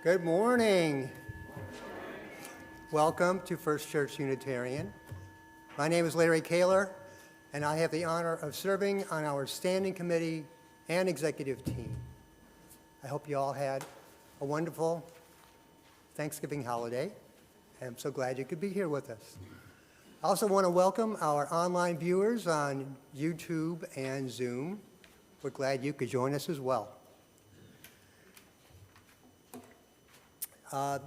Good morning. Welcome to First Church Unitarian. My name is Larry Kaylor, and I have the honor of serving on our standing committee and executive team. I hope you all had a wonderful Thanksgiving holiday, and I'm so glad you could be here with us. I also want to welcome our online viewers on YouTube and Zoom. We're glad you could join us as well.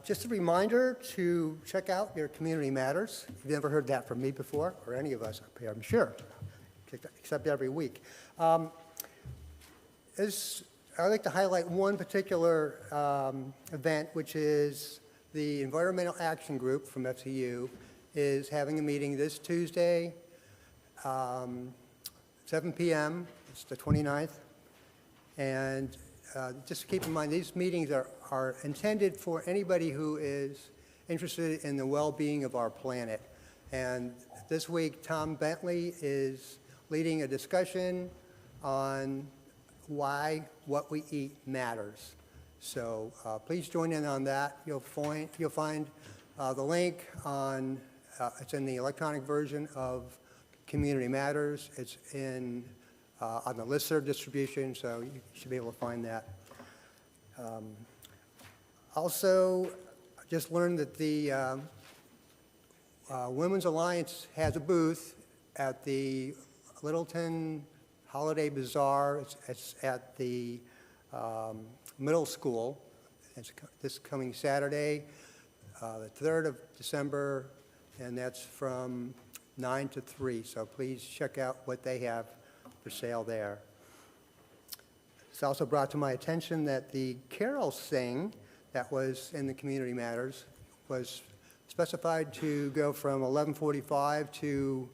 Just a reminder to check out your community matters. You've never heard that from me before, or any of us up here, I'm sure, except every week. I'd like to highlight one particular event, which is the Environmental Action Group from FCU is having a meeting this Tuesday, 7 p.m. It's the 29th. And just keep in mind, these meetings are intended for anybody who is interested in the well-being of our planet. And this week, Tom Bentley is leading a discussion on why what we eat matters. So please join in on that. You'll find the link on, it's in the electronic version of Community Matters. It's in on the listserv distribution, so you should be able to find that. Also, just learned that the Women's Alliance has a booth at the Littleton Holiday Bazaar. It's at the middle school. It's this coming Saturday, the 3rd of December, and that's from 9 to 3. So please check out what they have for sale there. It's also brought to my attention that the carol sing that was in the Community Matters was specified to go from 11:45 to,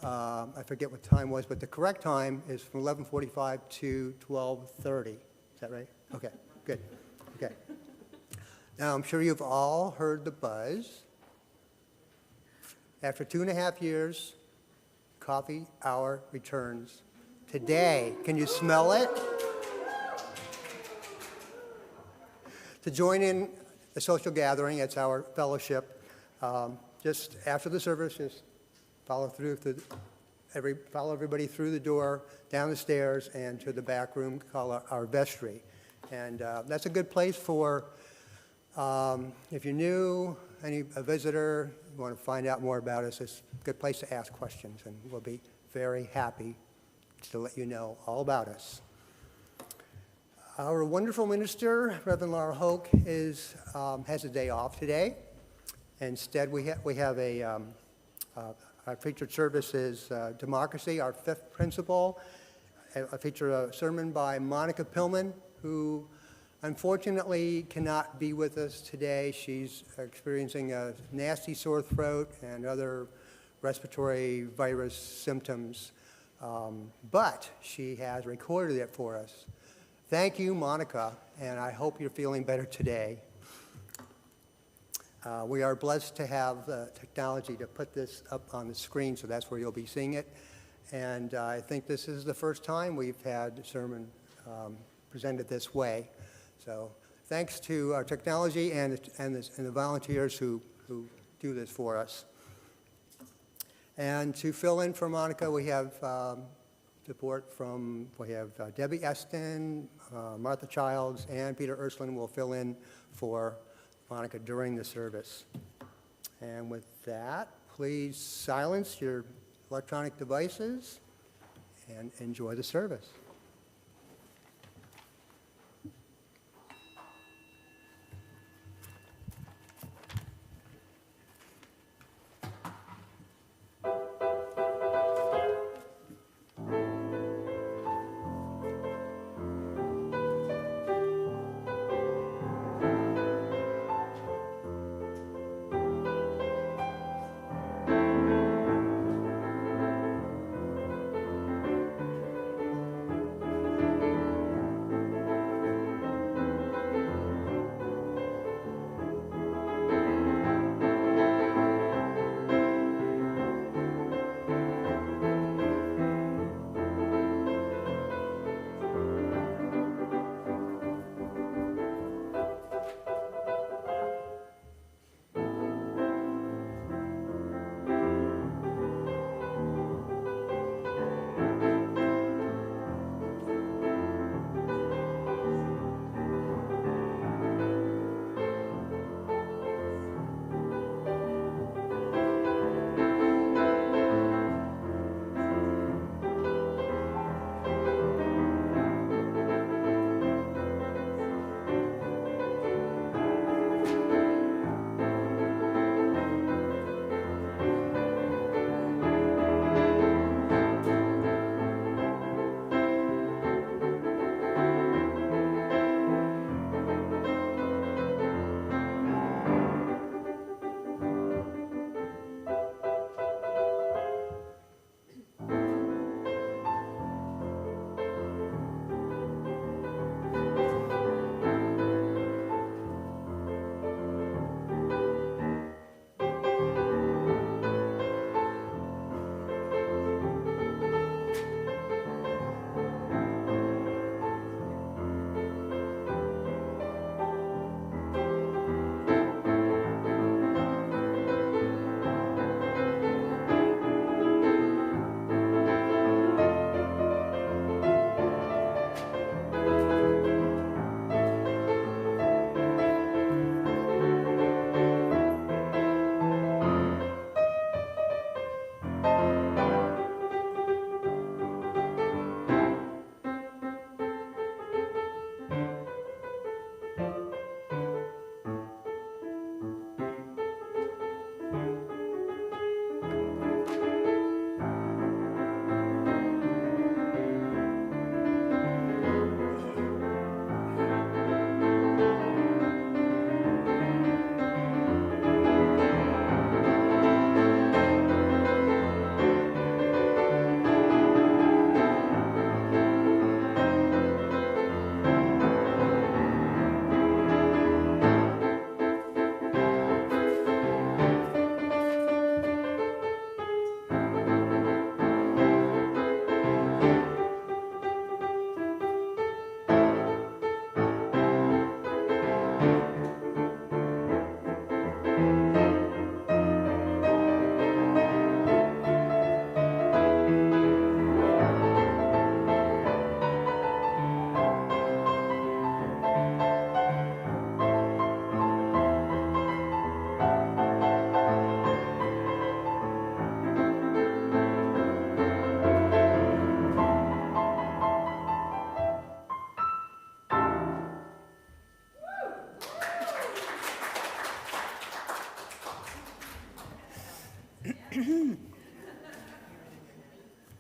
I forget what time was, but the correct time is from 11:45 to 12:30. Is that right? Okay, good. Okay. Now, I'm sure you've all heard the buzz. After 2.5 years, coffee hour returns today. Can you smell it? To join in the social gathering, it's our fellowship. Just after the service, just follow everybody through the door, down the stairs, and to the back room called our vestry. And that's a good place for, if you're new, a visitor, you want to find out more about us, it's a good place to ask questions, and we'll be very happy to let you know all about us. Our wonderful minister, Reverend Laura Hoke, has a day off today. Instead, we have our featured service is Democracy, our 5th principle. I feature a sermon by Monica Pilman, who unfortunately cannot be with us today. She's experiencing a nasty sore throat and other respiratory virus symptoms. But she has recorded it for us. Thank you, Monica, and I hope you're feeling better today. We are blessed to have the technology to put this up on the screen, so that's where you'll be seeing it. And I think this is the first time we've had a sermon presented this way. So thanks to our technology and the volunteers who do this for us. And to fill in for Monica, we have support from, Debbie Eston, Martha Childs, and Peter Ursuline will fill in for Monica during the service. And with that, please silence your electronic devices and enjoy the service.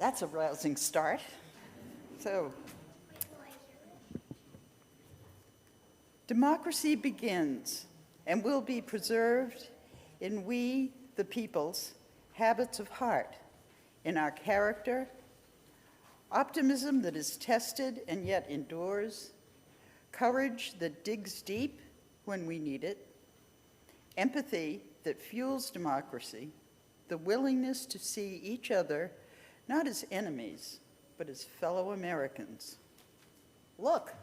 That's a rousing start. So, democracy begins and will be preserved in we, the people's, habits of heart, in our character, optimism that is tested and yet endures, courage that digs deep when we need it, empathy that fuels democracy, the willingness to see each other not as enemies, but as fellow Americans. Look,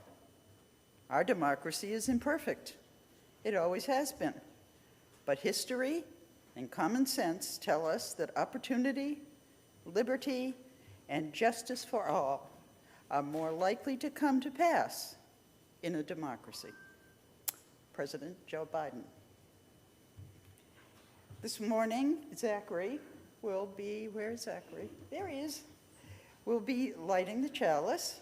our democracy is imperfect. It always has been. But history and common sense tell us that opportunity, liberty, and justice for all are more likely to come to pass in a democracy. President Joe Biden. This morning, Zachary will be, where's Zachary? There he is. Will be lighting the chalice.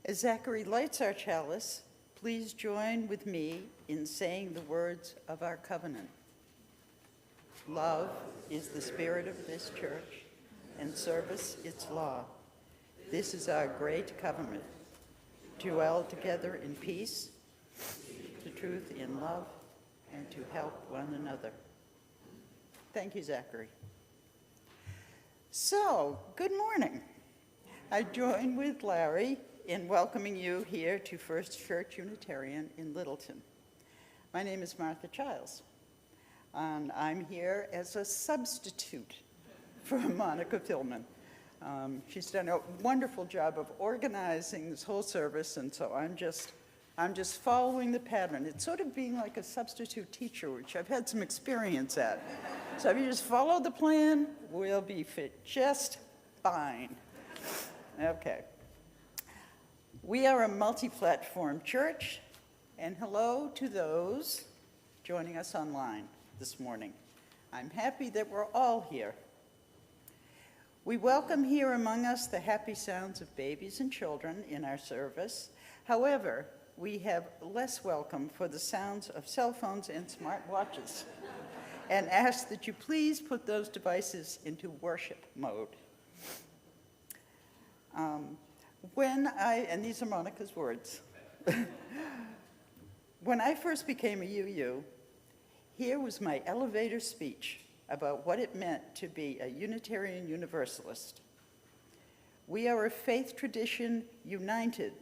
As Zachary lights our chalice, please join with me in saying the words of our covenant. Love is the spirit of this church, and service its law. This is our great covenant, to dwell together in peace, to truth in love, and to help one another. Thank you, Zachary. So, good morning. I join with Larry in welcoming you here to First Church Unitarian in Littleton. My name is Martha Childs, and I'm here as a substitute for Monica Pilman. She's done a wonderful job of organizing this whole service, and so I'm just following the pattern. It's sort of being like a substitute teacher, which I've had some experience at. So if you just follow the plan, we'll be fit just fine. Okay. We are a multi-platform church, and hello to those joining us online this morning. I'm happy that we're all here. We welcome here among us the happy sounds of babies and children in our service. However, we have less welcome for the sounds of cell phones and smartwatches, and ask that you please put those devices into worship mode. And these are Monica's words. When I first became a UU, here was my elevator speech about what it meant to be a Unitarian Universalist. We are a faith tradition united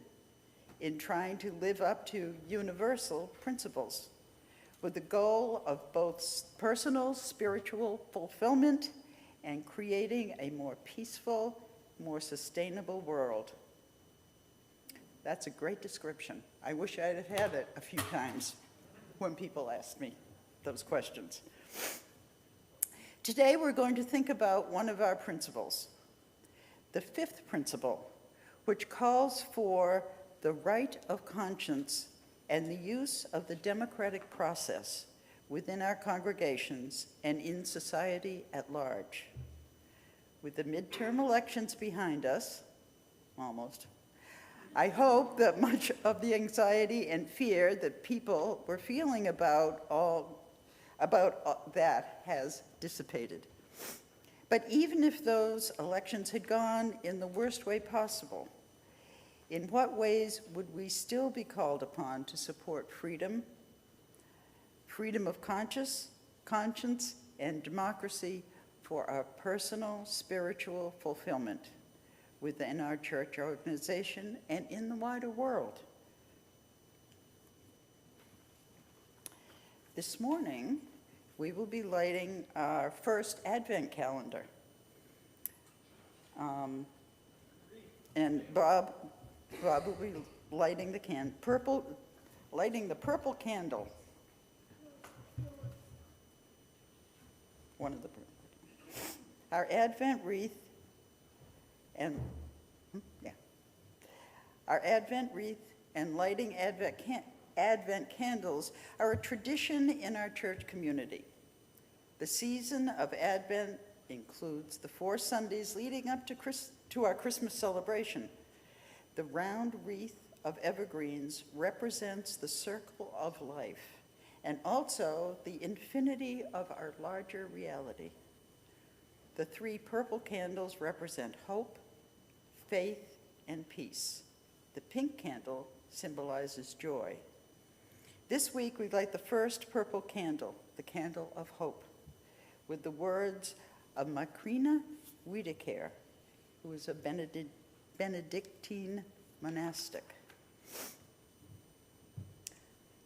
in trying to live up to universal principles with the goal of both personal spiritual fulfillment and creating a more peaceful, more sustainable world. That's a great description. I wish I'd have had it a few times when people asked me those questions. Today we're going to think about one of our principles, the fifth principle, which calls for the right of conscience and the use of the democratic process within our congregations and in society at large. With the midterm elections behind us, almost, I hope that much of the anxiety and fear that people were feeling about that has dissipated. But even if those elections had gone in the worst way possible, in what ways would we still be called upon to support freedom, freedom of conscience, and democracy for our personal spiritual fulfillment within our church organization and in the wider world? This morning, we will be lighting our first Advent calendar. And Bob will be lighting the purple candle. One of the, our Advent wreath and, our Advent wreath and lighting Advent candles are a tradition in our church community. The season of Advent includes the 4 Sundays leading up to our Christmas celebration. The round wreath of evergreens represents the circle of life and also the infinity of our larger reality. The 3 purple candles represent hope, faith, and peace. The pink candle symbolizes joy. This week we light the first purple candle, the candle of hope, with the words of Macrina Wiedeker, who is a Benedictine monastic.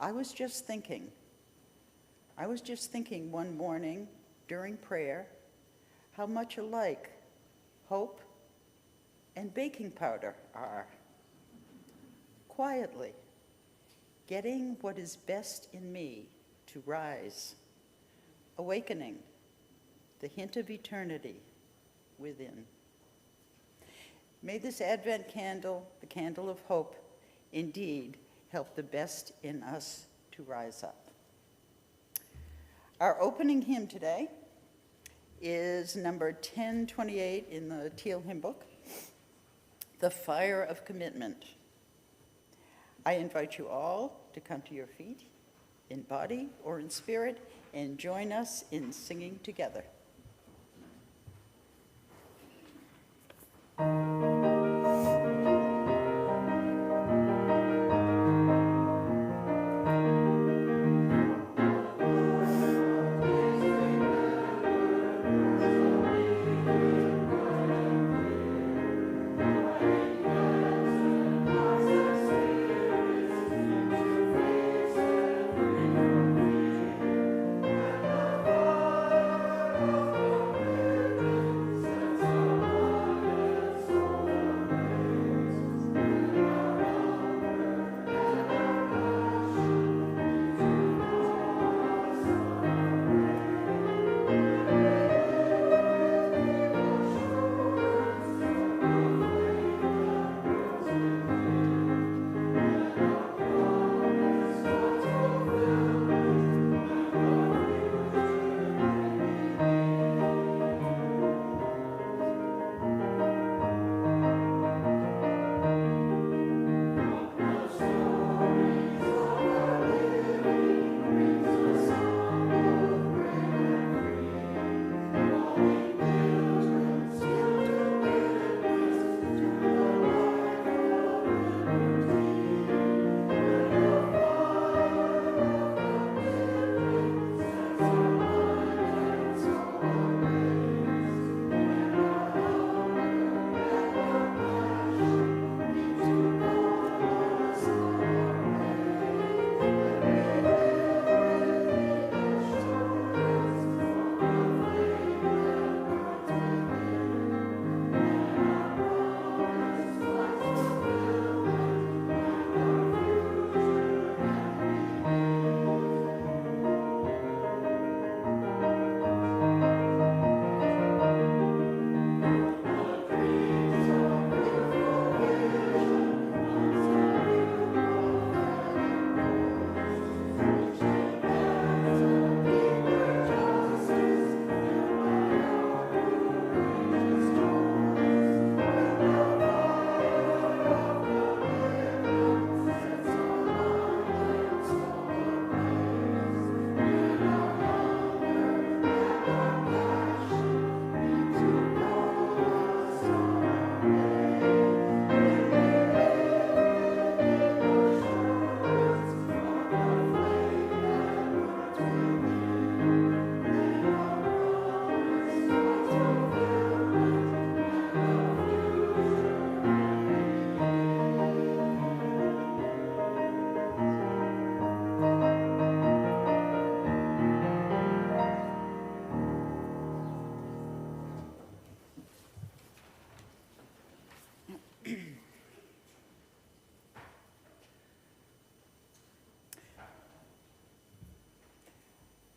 I was just thinking one morning during prayer how much alike hope and baking powder are. Quietly, getting what is best in me to rise, awakening the hint of eternity within. May this Advent candle, the candle of hope, indeed help the best in us to rise up. Our opening hymn today is number 1028 in the Teal Hymn Book, The Fire of Commitment. I invite you all to come to your feet, in body or in spirit, and join us in singing together.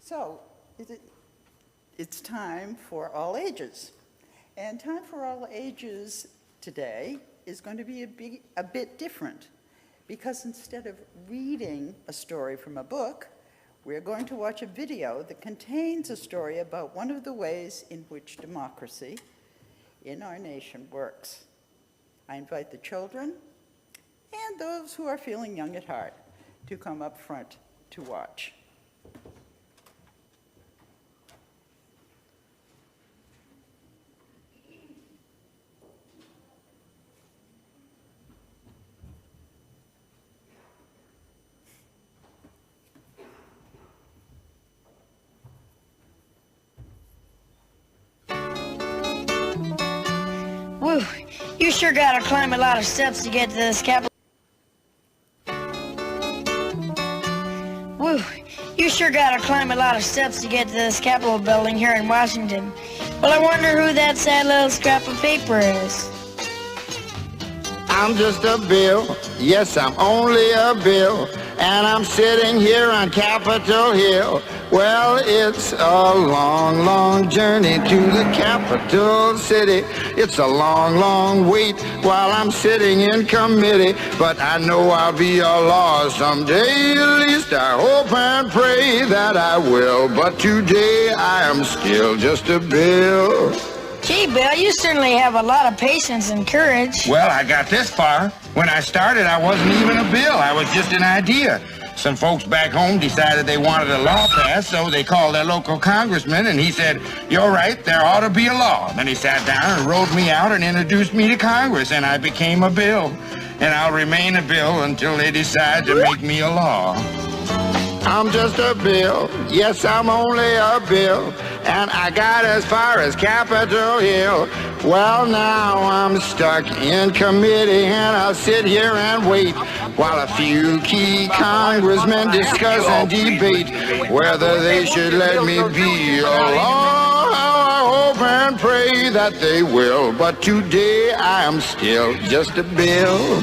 So, it's time for all ages. And time for all ages today is going to be a bit different, because instead of reading a story from a book, We're going to watch a video that contains a story about one of the ways in which democracy in our nation works. I invite the children and those who are feeling young at heart to come up front to watch. Woo, you sure gotta climb a lot of steps to get to this Capitol. Woo, you sure gotta climb a lot of steps to get to this Capitol building here in Washington. Well, I wonder who that sad little scrap of paper is. I'm just a bill, yes, I'm only a bill, and I'm sitting here on Capitol Hill. Well, it's a long, long journey to the capital city. It's a long, long wait while I'm sitting in committee, but I know I'll be a law someday. At least I hope and pray that I will, but today I am still just a bill. Gee, Bill, you certainly have a lot of patience and courage. Well, I got this far. When I started, I wasn't even a bill. I was just an idea. Some folks back home decided they wanted a law passed, so they called their local congressman, and he said, "You're right, there ought to be a law." Then he sat down and wrote me out and introduced me to Congress, and I became a bill. And I'll remain a bill until they decide to make me a law. I'm just a bill, yes, I'm only a bill, and I got as far as Capitol Hill. Well, now I'm stuck in committee, and I'll sit here and wait while a few key congressmen discuss and debate whether they should let me be a law. I hope and pray that they will, but today I am still just a bill.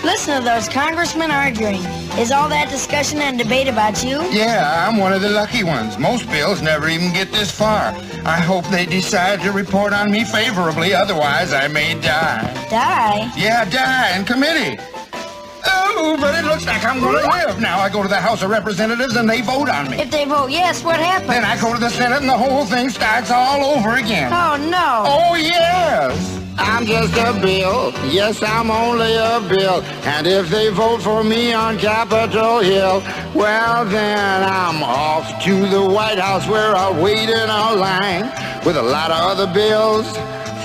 Listen to those congressmen arguing. Is all that discussion and debate about you? Yeah, I'm one of the lucky ones. Most bills never even get this far. I hope they decide to report on me favorably, otherwise I may die. Die? Yeah, die in committee. Oh, but it looks like I'm going to live. Now I go to the House of Representatives and they vote on me. If they vote yes, what happens? Then I go to the Senate and the whole thing starts all over again. Oh, no. Oh, yes. I'm just a bill. Yes, I'm only a bill. And if they vote for me on Capitol Hill, well, then I'm off to the White House where I'll wait in a line with a lot of other bills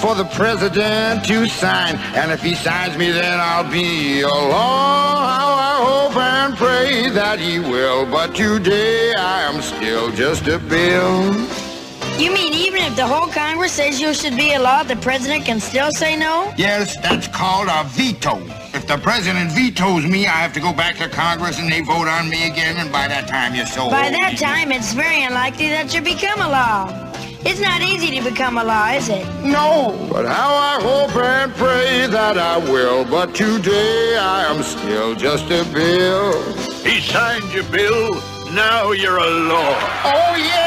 for the president to sign. And if he signs me, then I'll be a law. I hope and pray that he will. But today I am still just a bill. You mean even if the whole Congress says you should be a law, the president can still say no? Yes, that's called a veto. If the president vetoes me, I have to go back to Congress and they vote on me again, and by that time you're so By old. that time, it's very unlikely that you become a law. It's not easy to become a law, is it? No, but how I hope and pray that I will. But today I am still just a bill. He signed your bill. Now you're a law. Oh, yeah.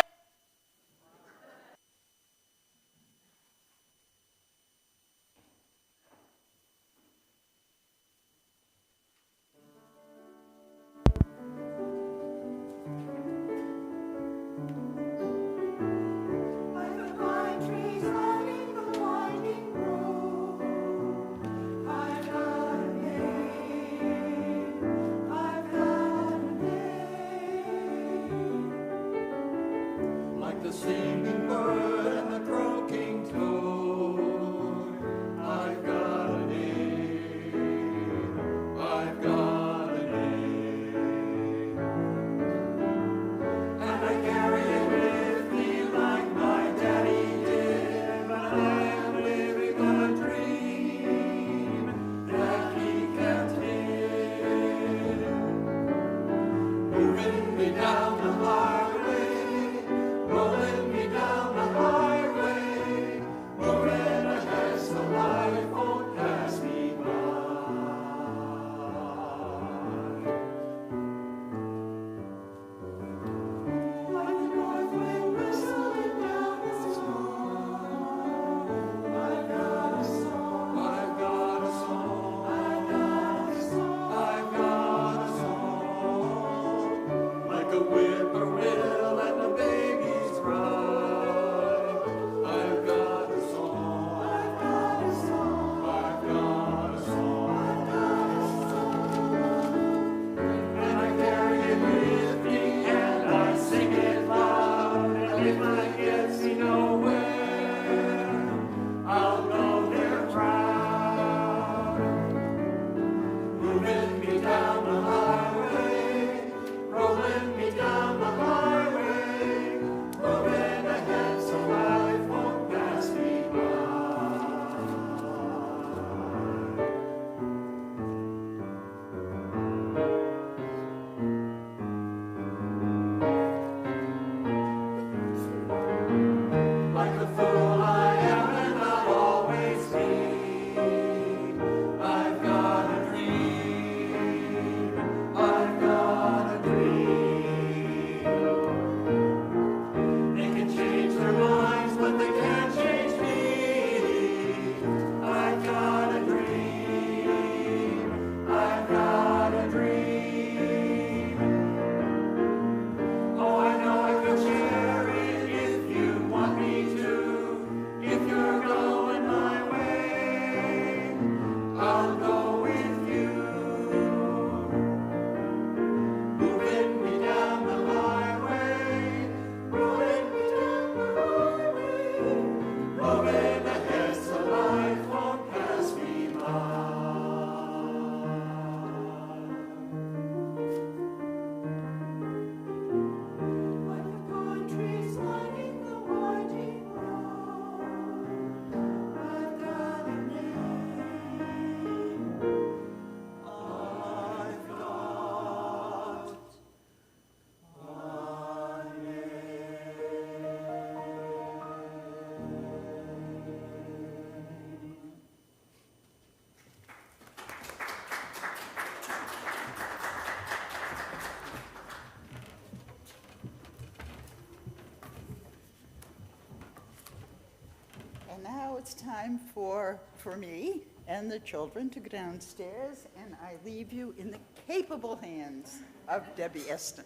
it's time for me and the children to go downstairs, and I leave you in the capable hands of Debbie Eston.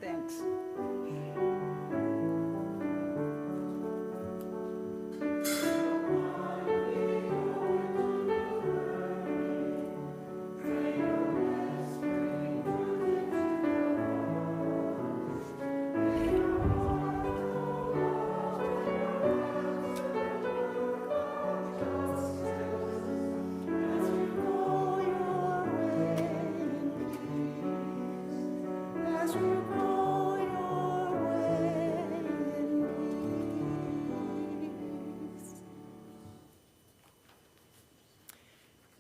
Thanks.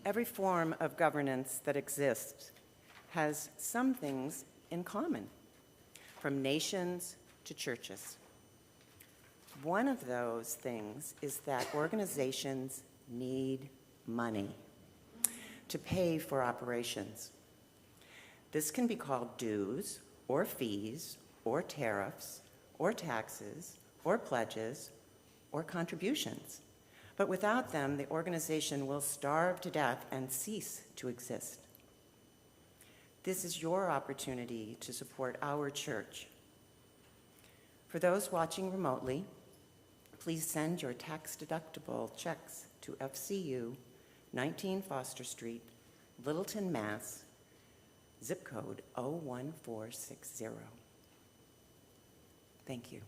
Every form of governance that exists has some things in common, from nations to churches. One of those things is that organizations need money to pay for operations. This can be called dues, or fees, or tariffs, or taxes, or pledges, or contributions. But without them, the organization will starve to death and cease to exist. This is your opportunity to support our church. For those watching remotely, please send your tax-deductible checks to FCU, 19 Foster Street, Littleton, Mass., zip code 01460. Thank you.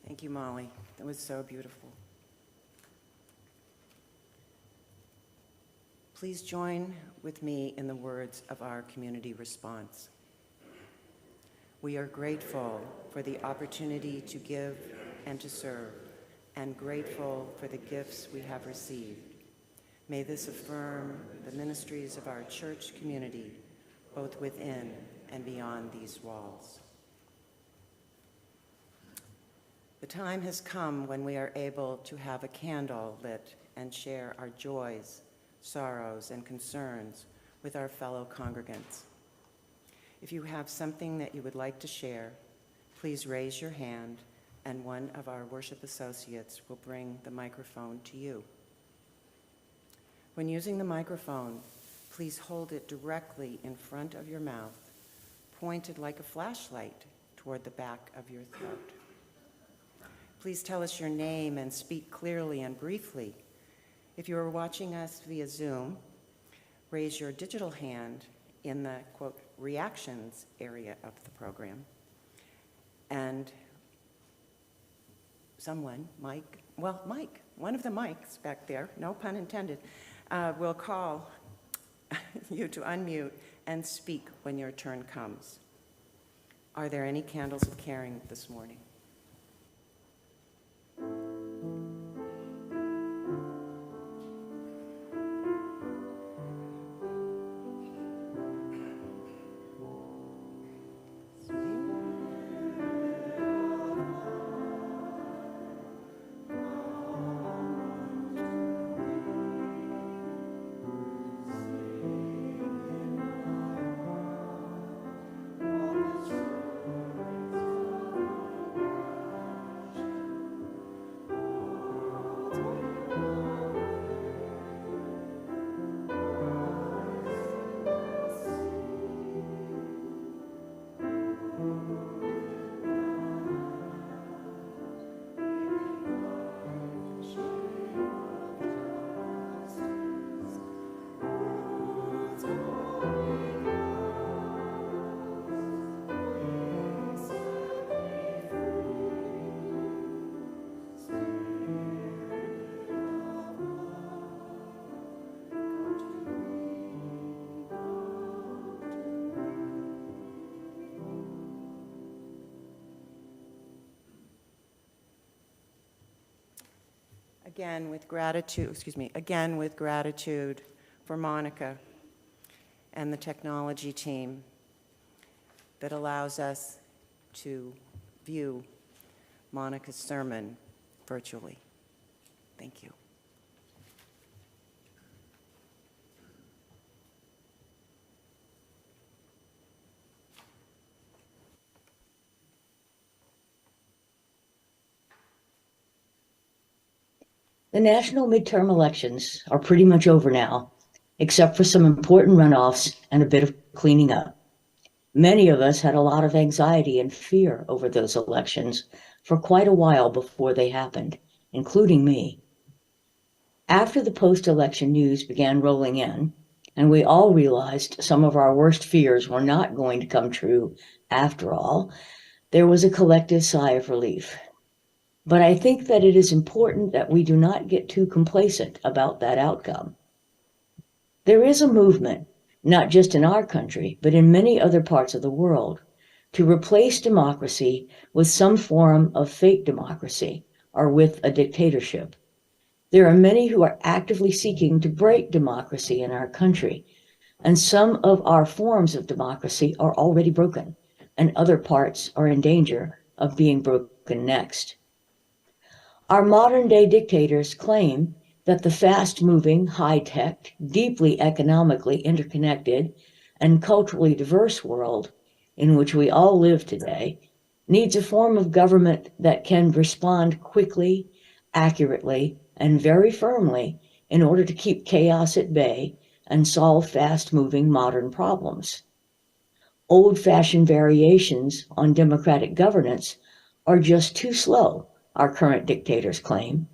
Thank you, Molly. That was so beautiful. Please join with me in the words of our community response. We are grateful for the opportunity to give and to serve, and grateful for the gifts we have received. May this affirm the ministries of our church community, both within and beyond these walls. The time has come when we are able to have a candle lit and share our joys, sorrows, and concerns with our fellow congregants. If you have something that you would like to share, please raise your hand and one of our worship associates will bring the microphone to you. When using the microphone, please hold it directly in front of your mouth, pointed like a flashlight toward the back of your throat. Please tell us your name and speak clearly and briefly. If you are watching us via Zoom, raise your digital hand in the, quote, reactions area of the program. And someone, Mike, one of the mics back there, no pun intended, will call you to unmute and speak when your turn comes. Are there any candles of caring this morning? Again, with gratitude for Monica and the technology team that allows us to view Monica's sermon virtually. Thank you. The national midterm elections are pretty much over now, except for some important runoffs and a bit of cleaning up. Many of us had a lot of anxiety and fear over those elections for quite a while before they happened, including me. After the post-election news began rolling in, and we all realized some of our worst fears were not going to come true after all, there was a collective sigh of relief. But I think that it is important that we do not get too complacent about that outcome. There is a movement, not just in our country, but in many other parts of the world, to replace democracy with some form of fake democracy or with a dictatorship. There are many who are actively seeking to break democracy in our country, and some of our forms of democracy are already broken, and other parts are in danger of being broken next. Our modern-day dictators claim that the fast-moving, high-tech, deeply economically interconnected, and culturally diverse world in which we all live today needs a form of government that can respond quickly, accurately, and very firmly in order to keep chaos at bay and solve fast-moving modern problems. Old-fashioned variations on democratic governance are just too slow, our current dictators claim,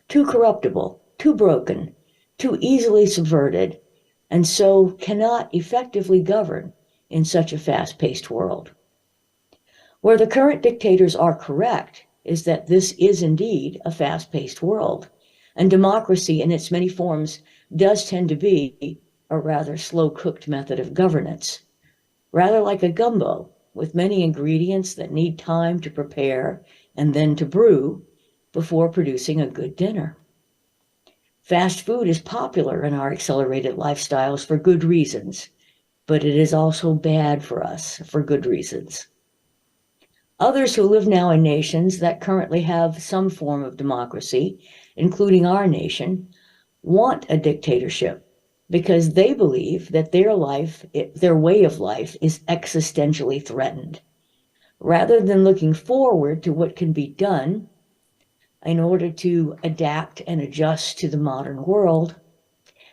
too corruptible, too broken, too easily subverted, and so cannot effectively govern in such a fast-paced world. Where the current dictators are correct is that this is indeed a fast-paced world, and democracy in its many forms does tend to be a rather slow-cooked method of governance, rather like a gumbo with many ingredients that need time to prepare and then to brew before producing a good dinner. Fast food is popular in our accelerated lifestyles for good reasons, but it is also bad for us for good reasons. Others who live now in nations that currently have some form of democracy, including our nation, want a dictatorship because they believe that their way of life is existentially threatened. Rather than looking forward to what can be done in order to adapt and adjust to the modern world,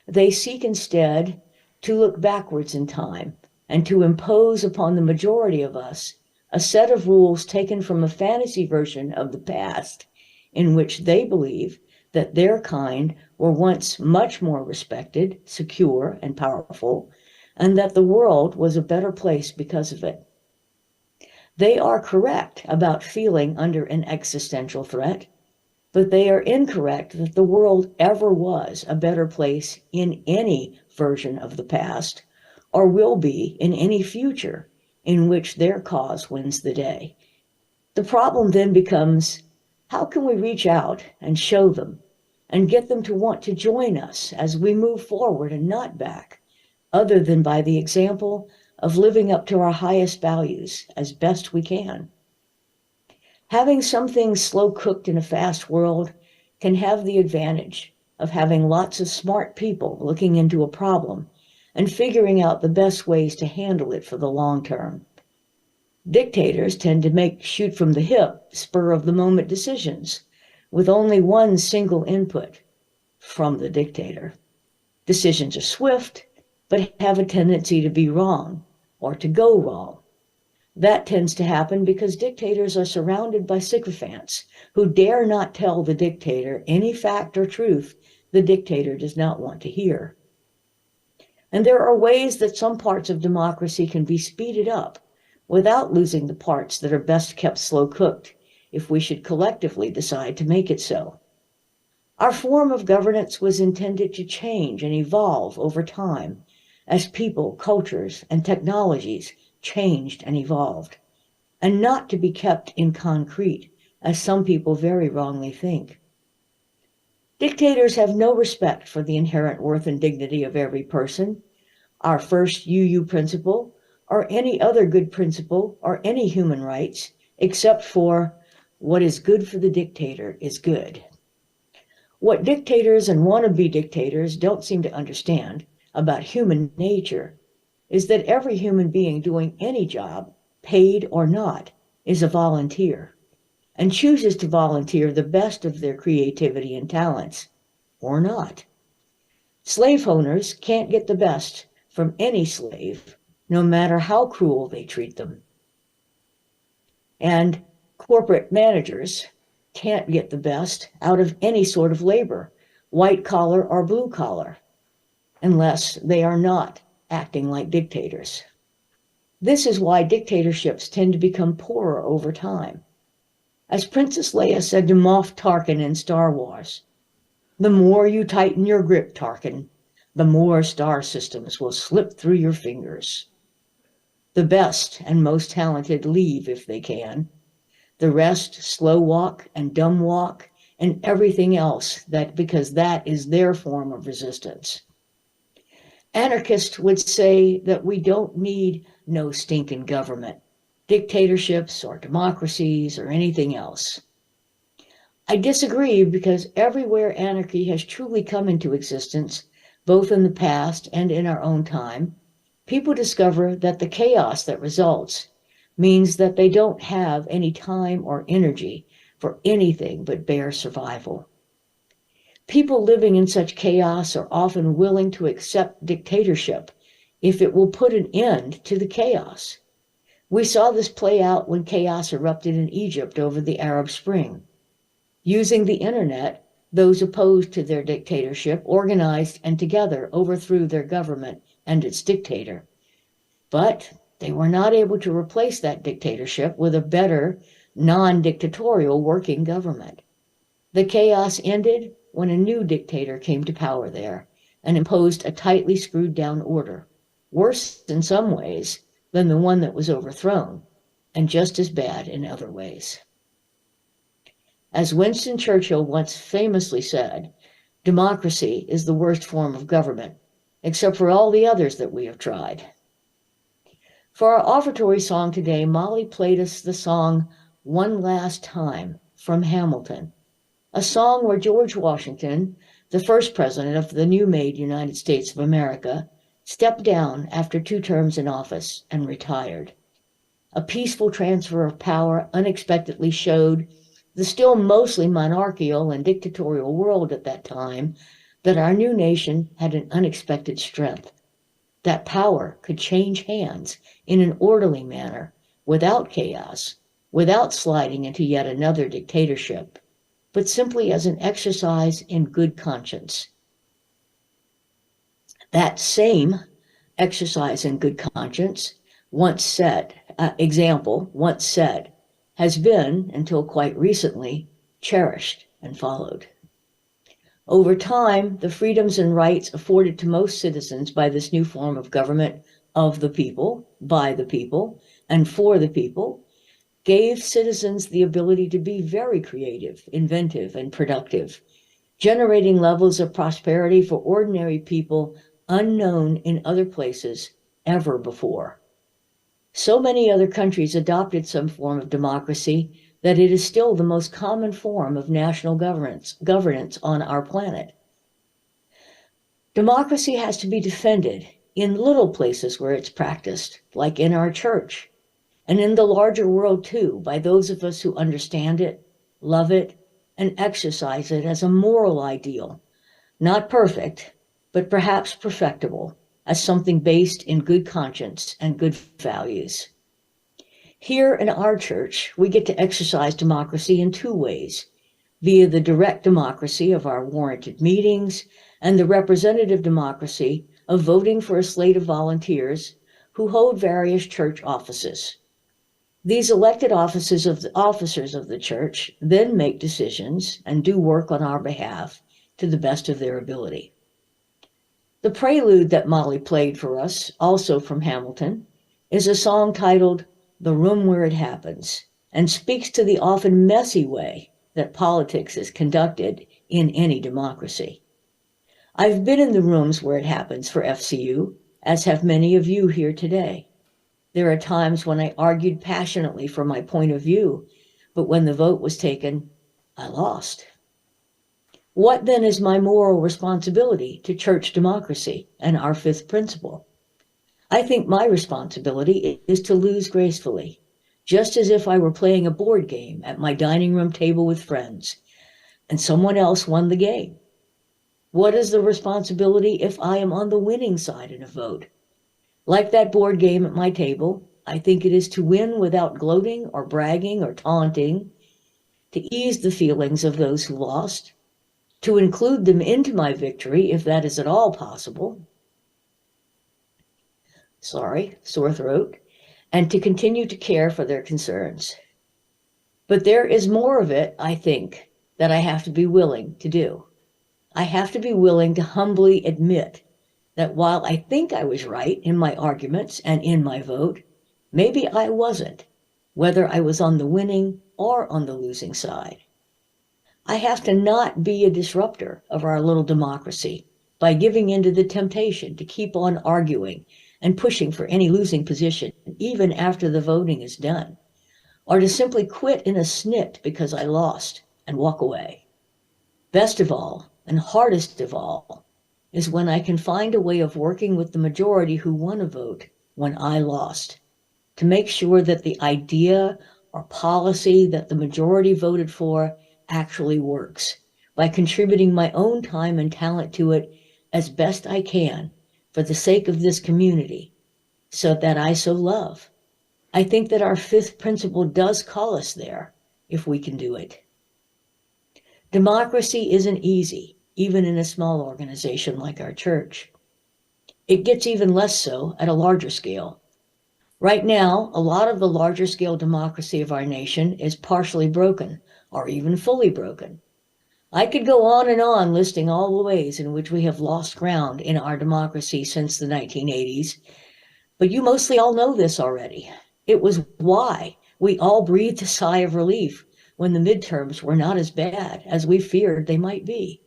they seek instead to look backwards in time and to impose upon the majority of us a set of rules taken from a fantasy version of the past in which they believe that their kind were once much more respected, secure, and powerful, and that the world was a better place because of it. They are correct about feeling under an existential threat, but they are incorrect that the world ever was a better place in any version of the past, or will be in any future in which their cause wins the day. The problem then becomes, how can we reach out and show them and get them to want to join us as we move forward and not back, other than by the example of living up to our highest values as best we can? Having some things slow cooked in a fast world can have the advantage of having lots of smart people looking into a problem and figuring out the best ways to handle it for the long term. Dictators tend to shoot from the hip, spur of the moment decisions with only one single input from the dictator. Decisions are swift, but have a tendency to be wrong or to go wrong. That tends to happen because dictators are surrounded by sycophants who dare not tell the dictator any fact or truth the dictator does not want to hear. And there are ways that some parts of democracy can be speeded up without losing the parts that are best kept slow cooked, if we should collectively decide to make it so. Our form of governance was intended to change and evolve over time as people, cultures, and technologies changed and evolved, and not to be kept in concrete, as some people very wrongly think. Dictators have no respect for the inherent worth and dignity of every person, our first UU principle, or any other good principle, or any human rights, except for what is good for the dictator is good. What dictators and wannabe dictators don't seem to understand about human nature is that every human being doing any job, paid or not, is a volunteer, and chooses to volunteer the best of their creativity and talents, or not. Slave owners can't get the best from any slave, no matter how cruel they treat them. And corporate managers can't get the best out of any sort of labor, white collar or blue collar, unless they are not acting like dictators. This is why dictatorships tend to become poorer over time. As Princess Leia said to Moff Tarkin in Star Wars, "The more you tighten your grip, Tarkin, the more star systems will slip through your fingers. The best and most talented leave if they can. The rest slow walk and dumb walk and everything else because that is their form of resistance." Anarchists would say that we don't need no stinking government, dictatorships or democracies or anything else. I disagree because everywhere anarchy has truly come into existence, both in the past and in our own time, people discover that the chaos that results means that they don't have any time or energy for anything but bare survival. People living in such chaos are often willing to accept dictatorship if it will put an end to the chaos. We saw this play out when chaos erupted in Egypt over the Arab Spring. Using the internet, those opposed to their dictatorship organized and together overthrew their government and its dictator. But they were not able to replace that dictatorship with a better, non-dictatorial working government. The chaos ended when a new dictator came to power there and imposed a tightly screwed down order, worse in some ways than the one that was overthrown, and just as bad in other ways. As Winston Churchill once famously said, democracy is the worst form of government, except for all the others that we have tried. For our offertory song today, Molly played us the song One Last Time from Hamilton, a song where George Washington, the first president of the new-made United States of America, stepped down after 2 terms in office and retired. A peaceful transfer of power unexpectedly showed the still mostly monarchical and dictatorial world at that time that our new nation had an unexpected strength, that power could change hands in an orderly manner without chaos, without sliding into yet another dictatorship, but simply as an exercise in good conscience. That same exercise in good conscience, once said, has been, until quite recently, cherished and followed. Over time, the freedoms and rights afforded to most citizens by this new form of government of the people, by the people, and for the people, gave citizens the ability to be very creative, inventive, and productive, generating levels of prosperity for ordinary people unknown in other places ever before. So many other countries adopted some form of democracy that it is still the most common form of national governance on our planet. Democracy has to be defended in little places where it's practiced, like in our church, and in the larger world too, by those of us who understand it, love it, and exercise it as a moral ideal, not perfect, but perhaps perfectible, as something based in good conscience and good values. Here in our church, we get to exercise democracy in 2 ways, via the direct democracy of our warranted meetings and the representative democracy of voting for a slate of volunteers who hold various church offices. These elected officers of the church then make decisions and do work on our behalf to the best of their ability. The Prelude that Molly played for us, also from Hamilton, is a song titled The Room Where It Happens, and speaks to the often messy way that politics is conducted in any democracy. I've been in the rooms where it happens for FCU, as have many of you here today. There are times when I argued passionately for my point of view, but when the vote was taken, I lost. What then is my moral responsibility to church democracy and our 5th principle? I think my responsibility is to lose gracefully, just as if I were playing a board game at my dining room table with friends, and someone else won the game. What is the responsibility if I am on the winning side in a vote? Like that board game at my table, I think it is to win without gloating or bragging or taunting, to ease the feelings of those who lost, to include them into my victory if that is at all possible. Sorry, sore throat, and to continue to care for their concerns. But there is more of it, I think, that I have to be willing to do. I have to be willing to humbly admit that while I think I was right in my arguments and in my vote, maybe I wasn't, whether I was on the winning or on the losing side. I have to not be a disruptor of our little democracy by giving in to the temptation to keep on arguing and pushing for any losing position, even after the voting is done, or to simply quit in a snit because I lost and walk away. Best of all, and hardest of all, is when I can find a way of working with the majority who won a vote when I lost, to make sure that the idea or policy that the majority voted for actually works, by contributing my own time and talent to it as best I can for the sake of this community, so that I so love. I think that our 5th principle does call us there, if we can do it. Democracy isn't easy, even in a small organization like our church. It gets even less so at a larger scale. Right now, a lot of the larger scale democracy of our nation is partially broken or even fully broken. I could go on listing all the ways in which we have lost ground in our democracy since the 1980s, but you mostly all know this already. It was why we all breathed a sigh of relief when the midterms were not as bad as we feared they might be.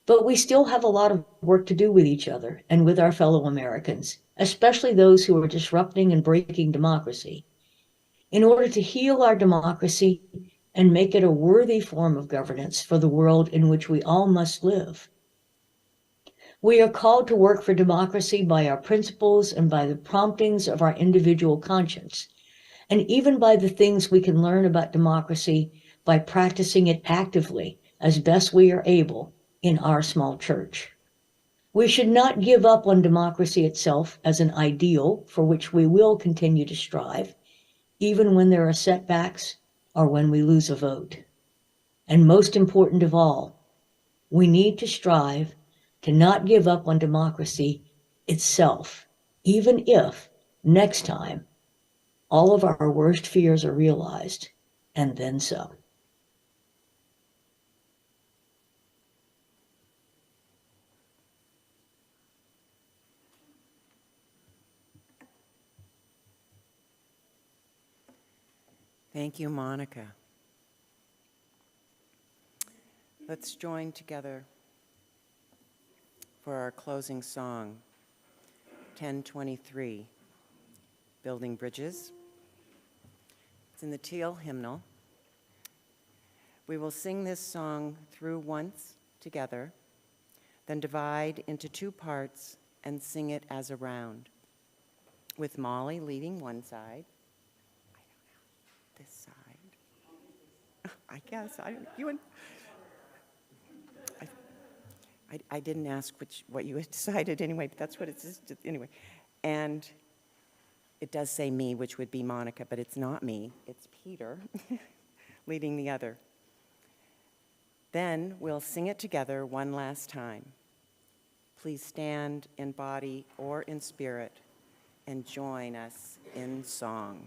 But we still have a lot of work to do with each other and with our fellow Americans, especially those who are disrupting and breaking democracy, in order to heal our democracy and make it a worthy form of governance for the world in which we all must live. We are called to work for democracy by our principles and by the promptings of our individual conscience, and even by the things we can learn about democracy by practicing it actively as best we are able in our small church. We should not give up on democracy itself as an ideal for which we will continue to strive, even when there are setbacks or when we lose a vote. And most important of all, we need to strive to not give up on democracy itself, even if next time all of our worst fears are realized, and then some. Thank you, Monica. Let's join together for our closing song, 1023, Building Bridges. It's in the Teal hymnal. We will sing this song through once together, then divide into two parts and sing it as a round, with Molly leading one side. This side. I guess I didn't ask what you had decided anyway, but that's what it is anyway. And it does say me, which would be Monica, but it's not me. It's Peter leading the other. Then we'll sing it together one last time. Please stand in body or in spirit and join us in song.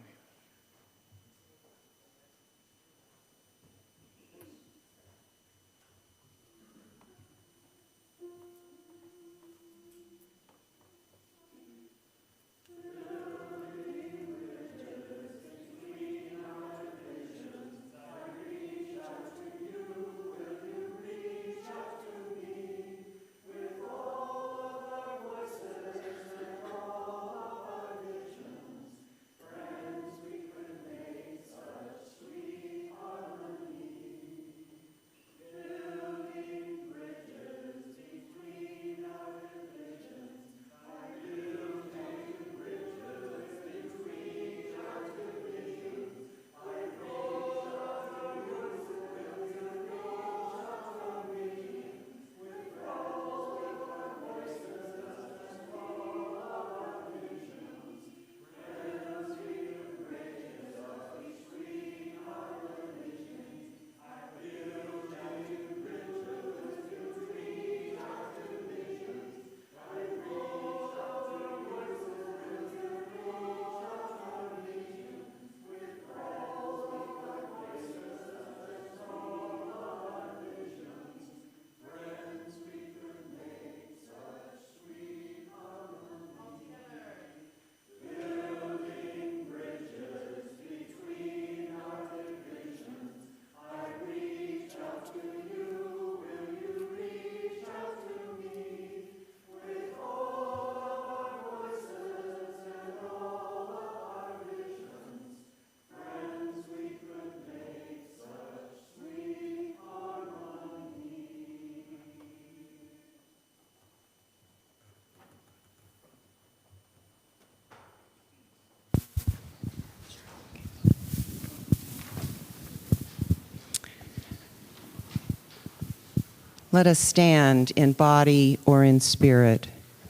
Let us stand in body or in spirit,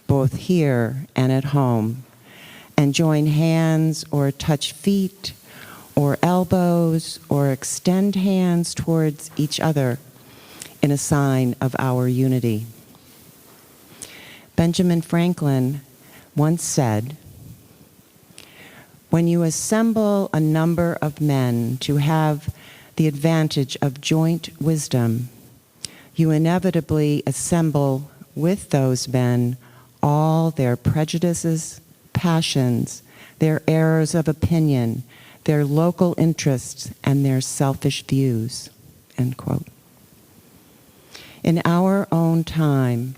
both here and at home, and join hands or touch feet or elbows or extend hands towards each other in a sign of our unity. Benjamin Franklin once said, When you assemble a number of men to have the advantage of joint wisdom, you inevitably assemble with those men all their prejudices, passions, their errors of opinion, their local interests, and their selfish views." End quote. In our own time,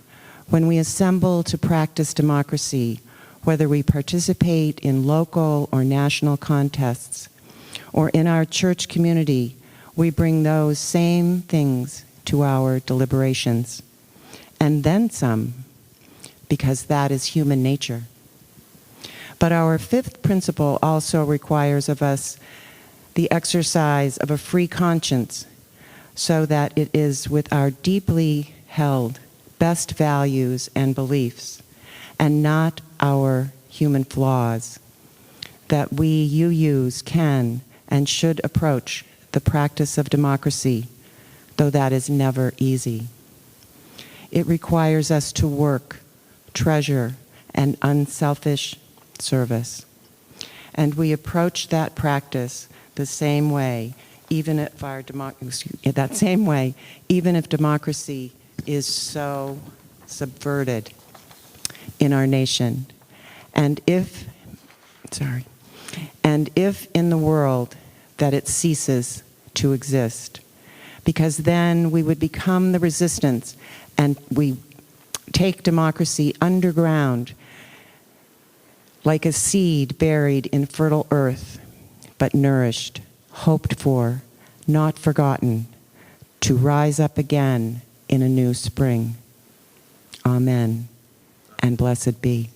when we assemble to practice democracy, whether we participate in local or national contests, or in our church community, we bring those same things to our deliberations, and then some, because that is human nature. But our fifth principle also requires of us the exercise of a free conscience, so that it is with our deeply held best values and beliefs, and not our human flaws, that we, UUs, can and should approach the practice of democracy, though that is never easy. It requires us to work, treasure, and unselfish service. And we approach that practice the same way, even if democracy is so subverted in our nation. And if in the world that it ceases to exist, because then we would become the resistance and we take democracy underground like a seed buried in fertile earth, but nourished, hoped for, not forgotten, to rise up again in a new spring. Amen, and blessed be.